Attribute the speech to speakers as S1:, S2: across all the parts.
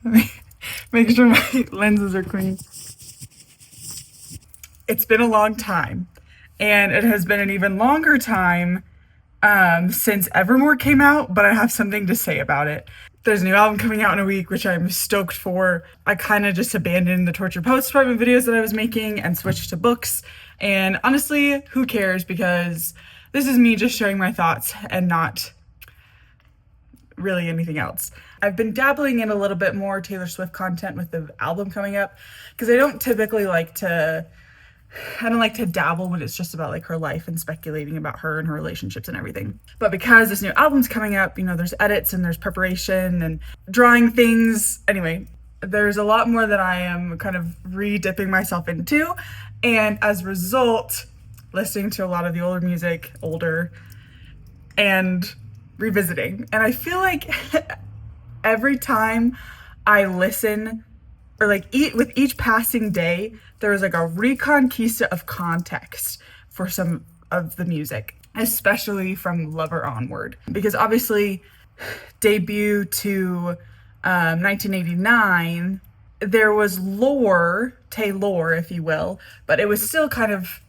S1: Make sure my lenses are clean. It's been a long time, and it has been an even longer time since Evermore came out, but I have something to say about it. There's a new album coming out in a week, which I'm stoked for. I kind of just abandoned the Torture Poets Department videos that I was making and switched to books. And honestly, who cares? Because this is me just sharing my thoughts and not really anything else. I've been dabbling in a little bit more Taylor Swift content with the album coming up because I don't like to dabble when it's just about like her life and speculating about her and her relationships and everything. But because this new album's coming up, there's edits and there's preparation and drawing things. Anyway, there's a lot more that I am kind of re-dipping myself into. And as a result, listening to a lot of the older music, and revisiting. And I feel like every time I listen, or with each passing day, there is like a reconquista of context for some of the music, especially from Lover onward. Because obviously, debut to 1989, there was lore, Taylor, if you will, but it was still kind of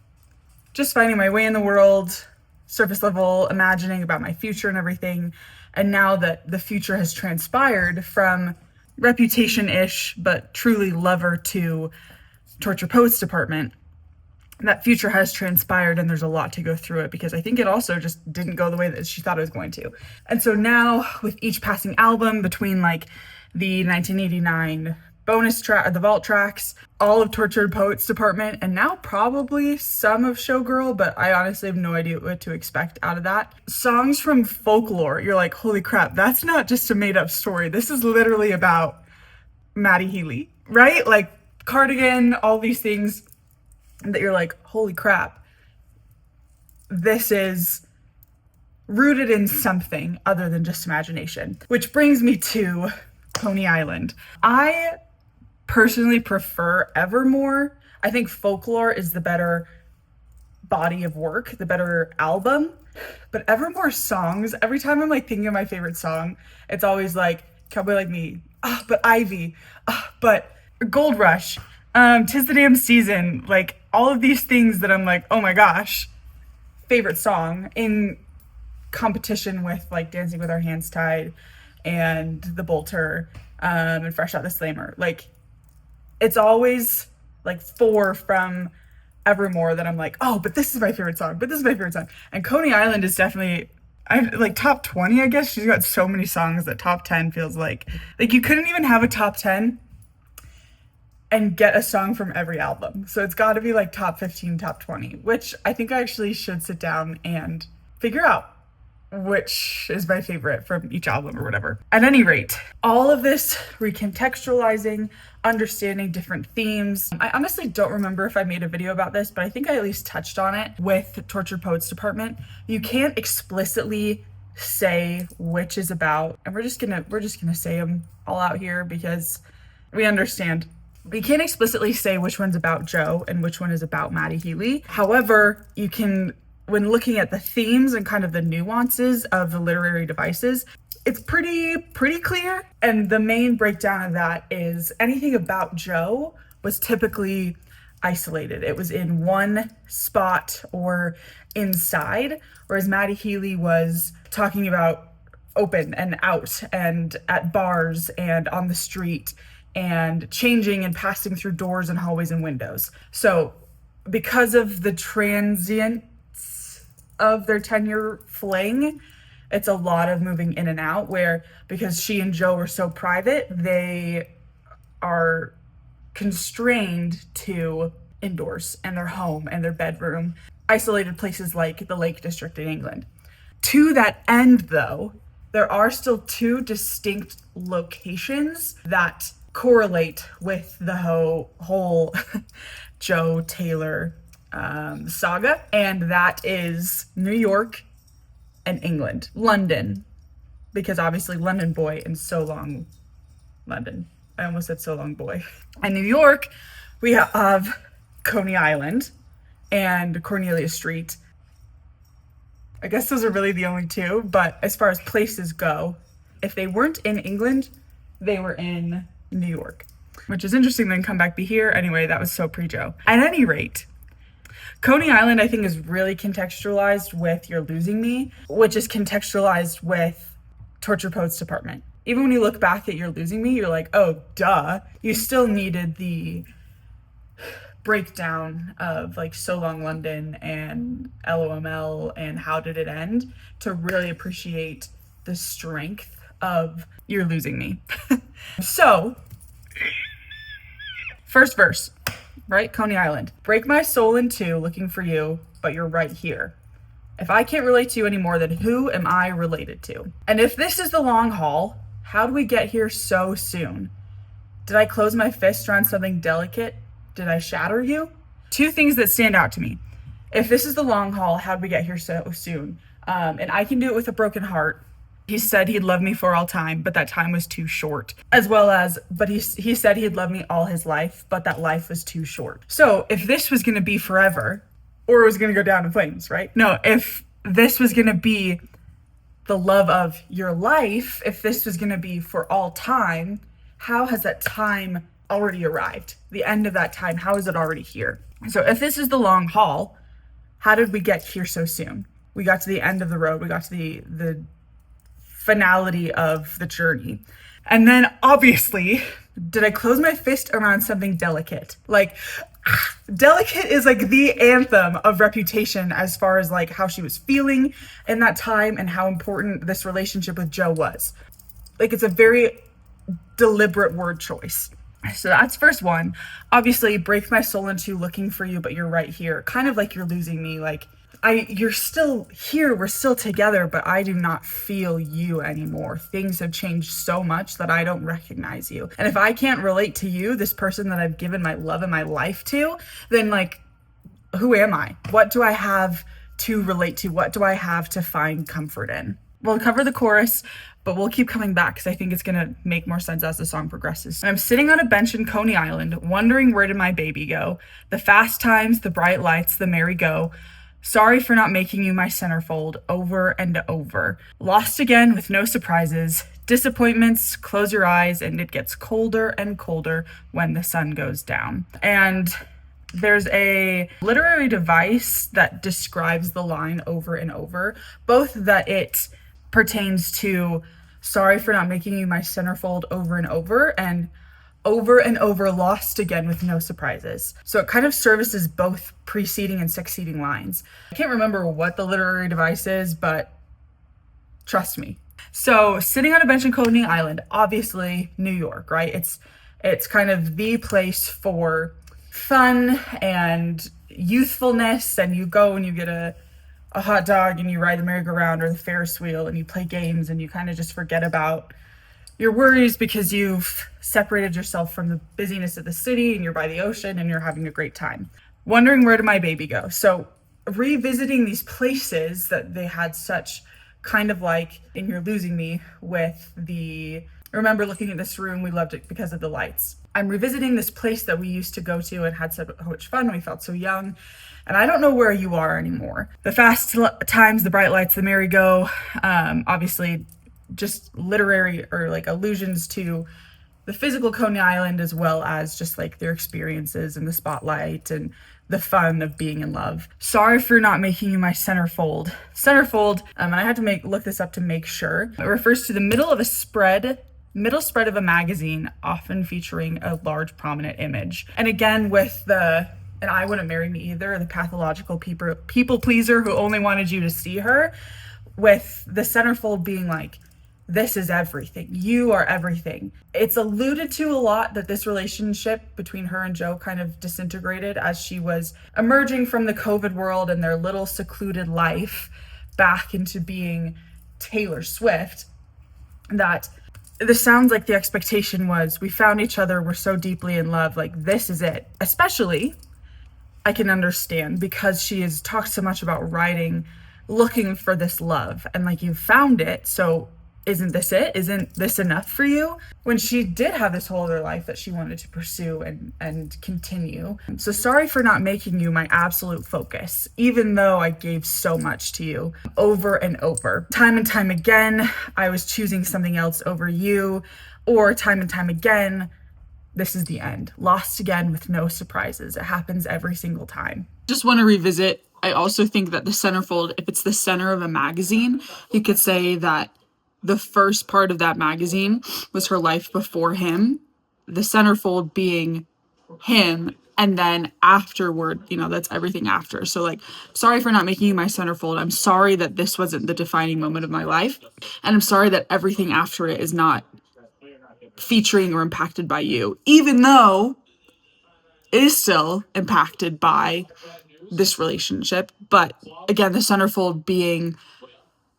S1: just finding my way in the world, surface level, imagining about my future and everything. And now that the future has transpired from Reputation-ish, but truly Lover to Torture Poets Department, that future has transpired and there's a lot to go through it because I think it also just didn't go the way that she thought it was going to. And so now with each passing album between like the 1989 bonus track, the vault tracks, all of Tortured Poets Department, and now probably some of Showgirl, but I honestly have no idea what to expect out of that. Songs from Folklore, you're like, holy crap, that's not just a made up story. This is literally about Maddie Healy, right? Like Cardigan, all these things that you're like, holy crap, this is rooted in something other than just imagination. Which brings me to Coney Island. I personally prefer Evermore. I think Folklore is the better body of work, the better album. But Evermore's songs, every time I'm like thinking of my favorite song, it's always like Cowboy Like Me, but Ivy, but Gold Rush, Tis the Damn Season, like all of these things that I'm like, oh my gosh, favorite song in competition with like Dancing with Our Hands Tied and The Bolter, and Fresh Out the Slammer. Like, it's always like 4 from Evermore that I'm like, oh, but this is my favorite song, but this is my favorite song. And Coney Island is definitely, I like top 20, I guess. She's got so many songs that top 10 feels like you couldn't even have a top 10 and get a song from every album. So it's got to be like top 15, top 20, which I think I actually should sit down and figure out which is my favorite from each album or whatever. At any rate, all of this recontextualizing, understanding different themes. I honestly don't remember if I made a video about this, but I think I at least touched on it with Tortured Poets Department. You can't explicitly say which is about, and we're just gonna say them all out here because we understand. We can't explicitly say which one's about Joe and which one is about Maddie Healy. However, you can, when looking at the themes and kind of the nuances of the literary devices, it's pretty clear. And the main breakdown of that is anything about Joe was typically isolated. It was in one spot or inside, whereas Maddie Healy was talking about open and out and at bars and on the street and changing and passing through doors and hallways and windows. So because of the transient of their 10-year fling, it's a lot of moving in and out, where because she and Joe were so private, they are constrained to indoors and their home and their bedroom, isolated places like the Lake District in England. To that end, though, there are still 2 distinct locations that correlate with the whole Joe Taylor saga, and that is New York and England. London, because obviously London Boy and So Long London. I almost said So Long Boy. And New York, we have Coney Island and Cornelia Street. I guess those are really the only 2, but as far as places go, if they weren't in England, they were in New York, which is interesting. Then come back, be here. Anyway, that was so pre-Joe. At any rate, Coney Island, I think, is really contextualized with You're Losing Me, which is contextualized with Torture Poets Department. Even when you look back at You're Losing Me, you're like, oh, duh. You still needed the breakdown of like So Long London and LOML and How Did It End to really appreciate the strength of You're Losing Me. So, first verse. Right? Coney Island. Break my soul in two, looking for you, but you're right here. If I can't relate to you anymore, then who am I related to? And if this is the long haul, how do we get here so soon? Did I close my fist around something delicate? Did I shatter you? Two things that stand out to me. If this is the long haul, how did we get here so soon? And I can do it with a broken heart. He said he'd love me for all time, but that time was too short. As well as, but he said he'd love me all his life, but that life was too short. So if this was going to be forever, or it was going to go down in flames, right? No, if this was going to be the love of your life, if this was going to be for all time, how has that time already arrived? The end of that time, how is it already here? So if this is the long haul, how did we get here so soon? We got to the end of the road. We got to the finality of the journey. And then obviously, did I close my fist around something delicate? Like, delicate is like the anthem of Reputation as far as like how she was feeling in that time and how important this relationship with Joe was. Like, it's a very deliberate word choice. So that's first one. Obviously, break my soul in two, looking for you, but you're right here. Kind of like You're Losing Me. Like, you're still here, we're still together, but I do not feel you anymore. Things have changed so much that I don't recognize you. And if I can't relate to you, this person that I've given my love and my life to, then like, who am I? What do I have to relate to? What do I have to find comfort in? We'll cover the chorus, but we'll keep coming back because I think it's gonna make more sense as the song progresses. And I'm sitting on a bench in Coney Island, wondering where did my baby go? The fast times, the bright lights, the merry-go. Sorry for not making you my centerfold over and over. Lost again with no surprises. Disappointments, close your eyes, and it gets colder and colder when the sun goes down. And there's a literary device that describes the line over and over, both that it pertains to sorry for not making you my centerfold over and over, lost again with no surprises. So it kind of services both preceding and succeeding lines. I can't remember what the literary device is, but trust me. So sitting on a bench in Coney Island, obviously New York, right? It's kind of the place for fun and youthfulness, and you go and you get a hot dog and you ride the merry-go-round or the Ferris wheel and you play games and you kind of just forget about your worries because you've separated yourself from the busyness of the city and you're by the ocean and you're having a great time. Wondering where did my baby go? So revisiting these places that they had such kind of like in You're Losing Me with I remember looking at this room, we loved it because of the lights. I'm revisiting this place that we used to go to and had so much fun. We felt so young. And I don't know where you are anymore. The fast times, the bright lights, the merry-go, obviously just literary or like allusions to the physical Coney Island as well as just like their experiences in the spotlight and the fun of being in love. Sorry for not making you my centerfold. Centerfold, and I had to look this up to make sure. It refers to the middle spread of a magazine, often featuring a large prominent image. And again, with and I Wouldn't Marry Me Either, the pathological people pleaser who only wanted you to see her, with the centerfold being like, this is everything. You are everything. It's alluded to a lot that this relationship between her and Joe kind of disintegrated as she was emerging from the COVID world and their little secluded life back into being Taylor Swift. That this sounds like the expectation was, we found each other, we're so deeply in love, like this is it. Especially, I can understand because she has talked so much about writing, looking for this love, and like you've found it, so isn't this it? Isn't this enough for you? When she did have this whole other life that she wanted to pursue and continue. So sorry for not making you my absolute focus, even though I gave so much to you over and over. Time and time again, I was choosing something else over you, or time and time again, this is the end. Lost again with no surprises. It happens every single time. Just want to revisit. I also think that the centerfold, if it's the center of a magazine, you could say that the first part of that magazine was her life before him, the centerfold being him, and then afterward, that's everything after. So like, sorry for not making you my centerfold. I'm sorry that this wasn't the defining moment of my life. And I'm sorry that everything after it is not featuring or impacted by you, even though it is still impacted by this relationship. But again, the centerfold being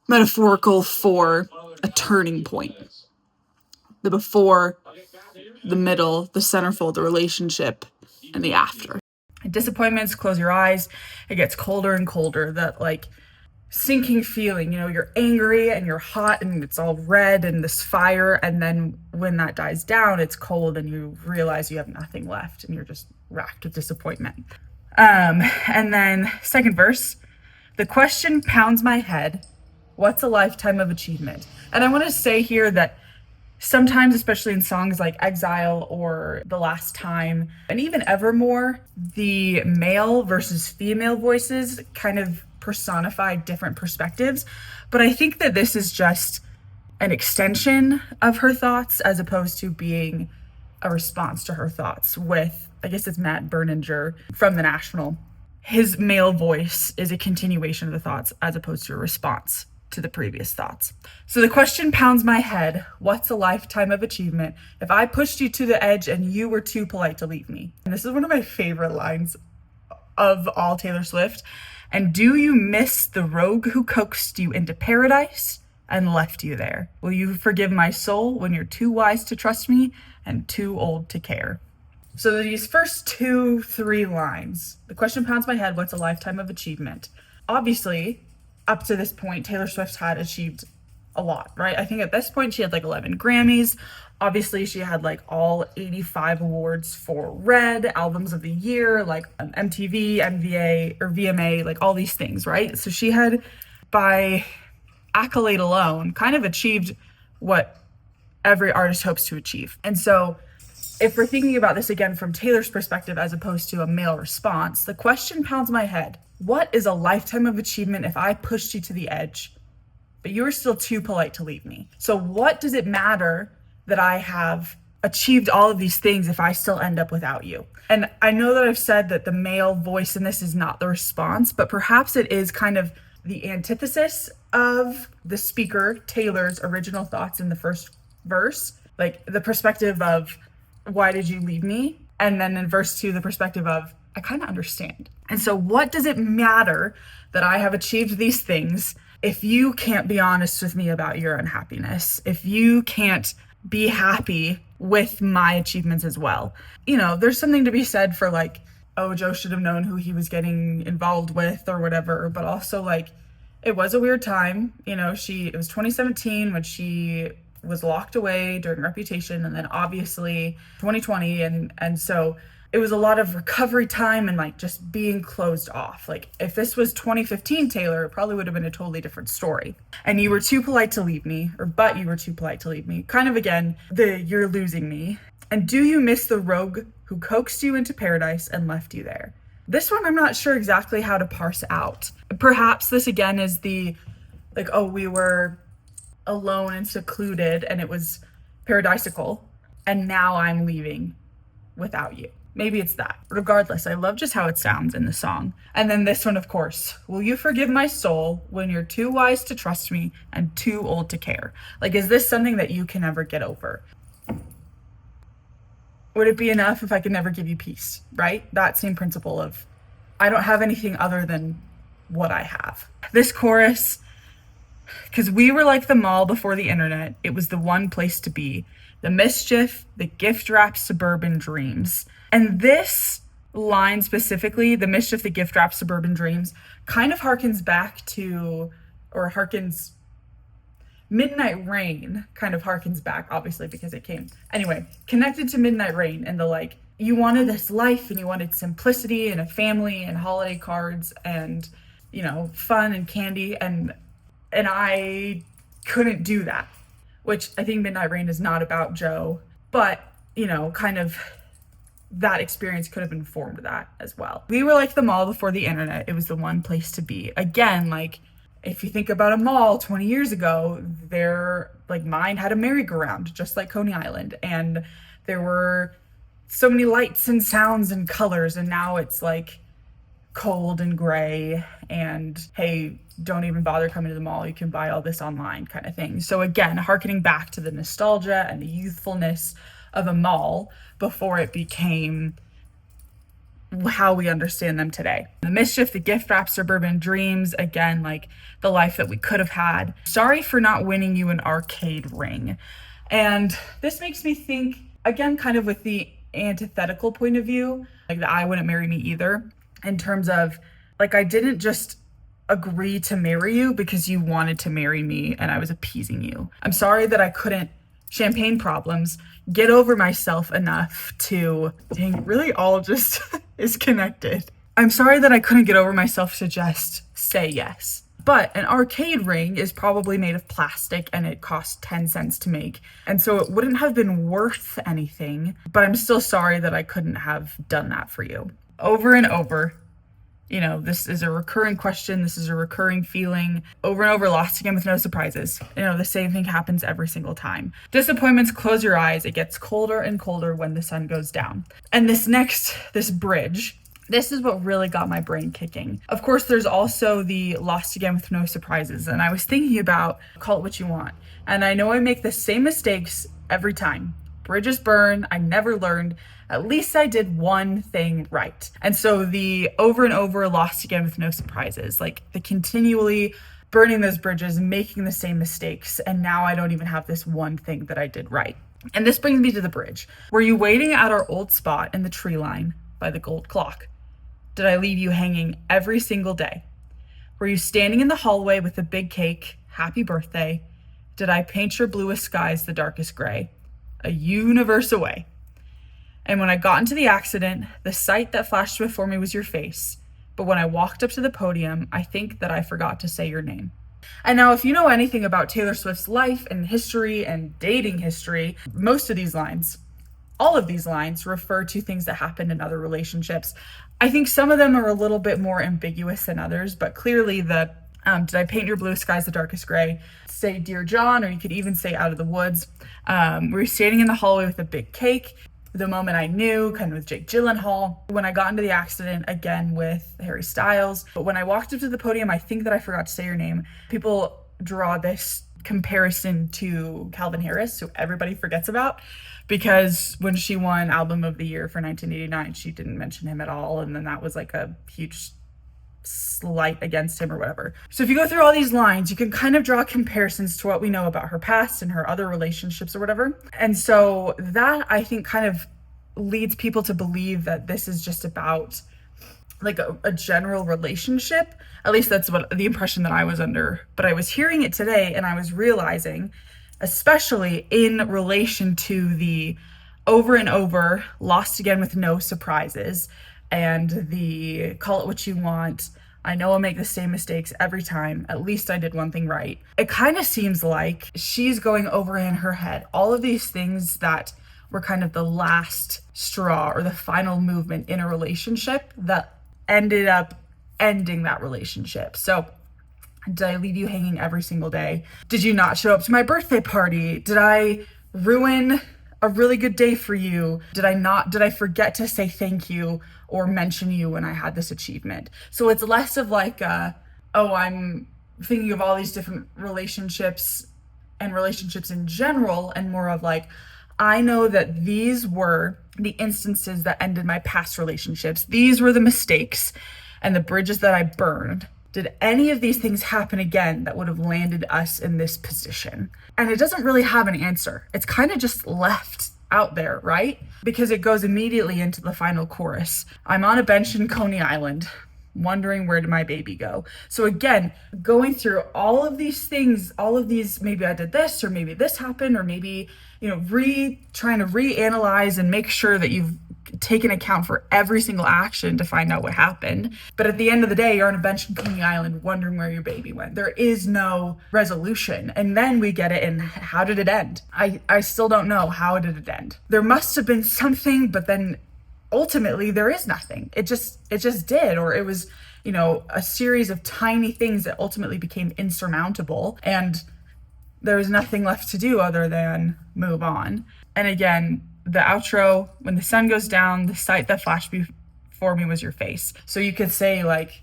S1: metaphorical for a turning point. The before, the middle, the centerfold, the relationship, and the after. Disappointments, close your eyes. It gets colder and colder. That like sinking feeling, you're angry and you're hot and it's all red and this fire. And then when that dies down, it's cold and you realize you have nothing left and you're just racked with disappointment. And then second verse, the question pounds my head. What's a lifetime of achievement? And I want to say here that sometimes, especially in songs like Exile or The Last Time, and even Evermore, the male versus female voices kind of personify different perspectives. But I think that this is just an extension of her thoughts as opposed to being a response to her thoughts with, I guess it's Matt Berninger from The National. His male voice is a continuation of the thoughts as opposed to a response to the previous thoughts. So the question pounds my head. What's a lifetime of achievement if I pushed you to the edge and you were too polite to leave me? And this is one of my favorite lines of all Taylor Swift. And do you miss the rogue who coaxed you into paradise and left you there? Will you forgive my soul when you're too wise to trust me and too old to care? So these first 2-3 lines, the question pounds my head. What's a lifetime of achievement? Obviously, up to this point, Taylor Swift had achieved a lot, right? I think at this point she had like 11 Grammys. Obviously, she had like all 85 awards for Red, Albums of the Year, like MTV, MVA, or VMA, like all these things, right? So she had, by accolade alone, kind of achieved what every artist hopes to achieve. And so if we're thinking about this again from Taylor's perspective as opposed to a male response, the question pounds my head. What is a lifetime of achievement if I pushed you to the edge, but you were still too polite to leave me? So what does it matter that I have achieved all of these things if I still end up without you? And I know that I've said that the male voice in this is not the response, but perhaps it is kind of the antithesis of the speaker, Taylor's original thoughts in the first verse, like the perspective of, why did you leave me? And then in verse 2, the perspective of, I kind of understand. And so what does it matter that I have achieved these things if you can't be honest with me about your unhappiness, if you can't be happy with my achievements as well? There's something to be said for like, oh, Joe should have known who he was getting involved with or whatever, but also like, it was a weird time. It was 2017 when she was locked away during Reputation, and then obviously 2020, and so it was a lot of recovery time and like just being closed off. Like if this was 2015 Taylor, it probably would have been a totally different story. And you were too polite to leave me, but you were too polite to leave me. Kind of again, you're losing me. And do you miss the rogue who coaxed you into paradise and left you there? This one I'm not sure exactly how to parse out. Perhaps this again is the like, oh, we were alone and secluded and it was paradisical, and now I'm leaving without you. Maybe it's that. Regardless, I love just how it sounds in the song. And then this one, of course, will you forgive my soul when you're too wise to trust me and too old to care? Like, is this something that you can ever get over? Would it be enough if I could never give you peace, right? That same principle of, I don't have anything other than what I have. This chorus, because we were like the mall before the internet. It was the one place to be. The mischief, the gift-wrapped suburban dreams. And this line specifically, the mischief, the gift-wrapped suburban dreams, kind of harkens back to, or harkens, Midnight Rain kind of harkens back, obviously, because it came. Anyway, connected to Midnight Rain and the like, you wanted this life and you wanted simplicity and a family and holiday cards and, fun and candy. And I couldn't do that, which I think Midnight Rain is not about Joe, but kind of that experience could have informed that as well. We were like the mall before the internet. It was the one place to be. Again, like if you think about a mall 20 years ago, mine had a merry-go-round, just like Coney Island. And there were so many lights and sounds and colors. And now it's like cold and gray and hey, don't even bother coming to the mall. You can buy all this online kind of thing. So again, harkening back to the nostalgia and the youthfulness of a mall before it became how we understand them today. The mischief, the gift wrap, suburban dreams, again, like the life that we could have had. Sorry for not winning you an arcade ring. And this makes me think, again, kind of with the antithetical point of view, like that I wouldn't marry me either, in terms of like, I didn't just agree to marry you because you wanted to marry me and I was appeasing you. I'm sorry that I couldn't champagne problems, get over myself enough to, dang, really all just is connected. I'm sorry that I couldn't get over myself to just say yes. But an arcade ring is probably made of plastic and it costs 10 cents to make. And so it wouldn't have been worth anything, but I'm still sorry that I couldn't have done that for you. Over and over, this is a recurring question. This is a recurring feeling. Over and over, lost again with no surprises. The same thing happens every single time. Disappointments, close your eyes. It gets colder and colder when the sun goes down. And this bridge, this is what really got my brain kicking. Of course, there's also the lost again with no surprises. And I was thinking about, call it what you want. And I know I make the same mistakes every time. Bridges burn. I never learned. At least I did one thing right. And so the over and over lost again with no surprises, like the continually burning those bridges, making the same mistakes. And now I don't even have this one thing that I did right. And this brings me to the bridge. Were you waiting at our old spot in the tree line by the gold clock? Did I leave you hanging every single day? Were you standing in the hallway with a big cake? Happy birthday. Did I paint your bluest skies the darkest gray? A universe away. And when I got into the accident, the sight that flashed before me was your face. But when I walked up to the podium, I think that I forgot to say your name. And now, if you know anything about Taylor Swift's life and history and dating history, most of these lines, all of these lines refer to things that happened in other relationships. I think some of them are a little bit more ambiguous than others, but clearly did I paint your blue skies the darkest gray? Say, Dear John, or you could even say Out of the Woods. We were standing in the hallway with a big cake. The moment I knew, kind of with Jake Gyllenhaal. When I got into the accident, again with Harry Styles. But when I walked up to the podium, I think that I forgot to say your name. People draw this comparison to Calvin Harris, who everybody forgets about, because when she won Album of the Year for 1989, she didn't mention him at all. And then that was like a huge slight against him or whatever. So if you go through all these lines, you can kind of draw comparisons to what we know about her past and her other relationships or whatever. And so that, I think, kind of leads people to believe that this is just about like a general relationship. At least that's what the impression that I was under. But I was hearing it today and I was realizing, especially in relation to the over and over lost again with no surprises and the call it what you want. I know I'll make the same mistakes every time. At least I did one thing right. It kind of seems like she's going over in her head all of these things that were kind of the last straw or the final movement in a relationship that ended up ending that relationship. So did I leave you hanging every single day? Did you not show up to my birthday party? Did I ruin a really good day for you? Did I forget to say thank you or mention you when I had this achievement? So it's less of like, I'm thinking of all these different relationships and relationships in general, and more of like, I know that these were the instances that ended my past relationships. These were the mistakes and the bridges that I burned. Did any of these things happen again that would have landed us in this position? And it doesn't really have an answer. It's kind of just left out there, right? Because it goes immediately into the final chorus. I'm on a bench in Coney Island, wondering where did my baby go? So again, going through all of these things, all of these, maybe I did this, or maybe this happened, or maybe, trying to reanalyze and make sure that you've take an account for every single action to find out what happened. But at the end of the day, you're on a bench in Coney Island wondering where your baby went. There is no resolution. And then we get it in, how did it end? I still don't know, how did it end? There must have been something, but then ultimately there is nothing. It just did, or it was, a series of tiny things that ultimately became insurmountable, and there was nothing left to do other than move on. And again, the outro, when the sun goes down, the sight that flashed before me was your face. So you could say, like,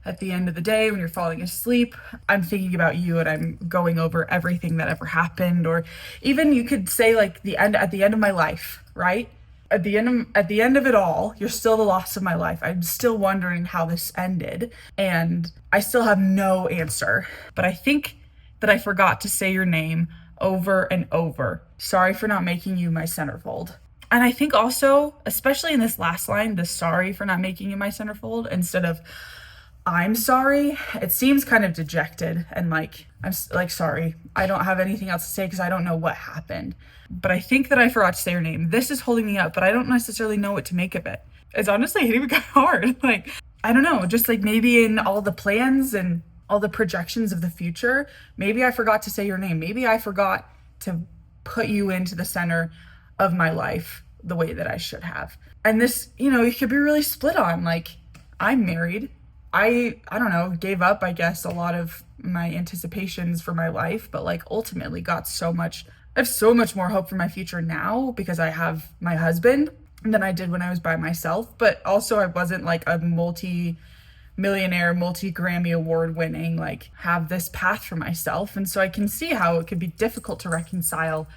S1: at the end of the day, when you're falling asleep, I'm thinking about you and I'm going over everything that ever happened. Or even you could say, like, at the end of my life, right? At the end of it all, you're still the loss of my life. I'm still wondering how this ended, and I still have no answer. But I think that I forgot to say your name over and over. Sorry for not making you my centerfold. And I think also, especially in this last line, the sorry for not making you my centerfold, instead of I'm sorry, it seems kind of dejected and like, I'm like, sorry, I don't have anything else to say because I don't know what happened. But I think that I forgot to say your name. This is holding me up, but I don't necessarily know what to make of it. It's honestly hitting me kind of hard. Like, I don't know, just like maybe in all the plans and all the projections of the future, maybe I forgot to say your name. Maybe I forgot to put you into the center of my life the way that I should have. And this, you could be really split on. Like, I'm married. I don't know, gave up, I guess, a lot of my anticipations for my life, but like ultimately I have so much more hope for my future now because I have my husband than I did when I was by myself. But also I wasn't like a multi-millionaire, multi-Grammy award winning, like have this path for myself. And so I can see how it could be difficult to reconcile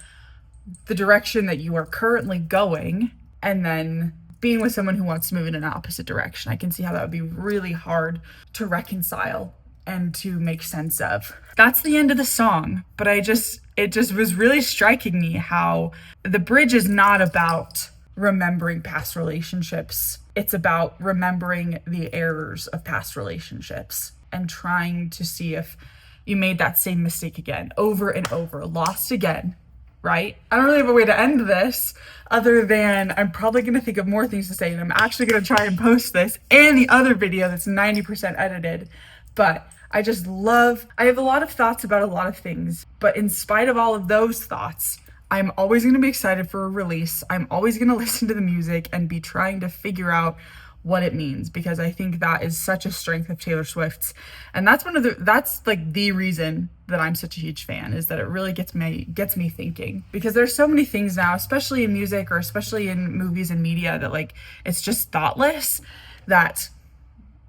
S1: the direction that you are currently going and then being with someone who wants to move in an opposite direction. I can see how that would be really hard to reconcile and to make sense of. That's the end of the song, but it just was really striking me how the bridge is not about remembering past relationships. It's about remembering the errors of past relationships and trying to see if you made that same mistake again, over and over, lost again, right? I don't really have a way to end this other than I'm probably going to think of more things to say, and I'm actually going to try and post this and the other video that's 90% edited. But I have a lot of thoughts about a lot of things, but in spite of all of those thoughts, I'm always going to be excited for a release. I'm always going to listen to the music and be trying to figure out what it means, because I think that is such a strength of Taylor Swift's. And that's like the reason that I'm such a huge fan, is that it really gets me thinking, because there's so many things now, especially in music or especially in movies and media, that like, it's just thoughtless, that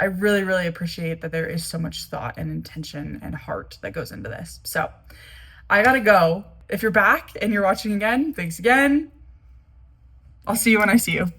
S1: I really, really appreciate that there is so much thought and intention and heart that goes into this. So I gotta go. If you're back and you're watching again, thanks again. I'll see you when I see you.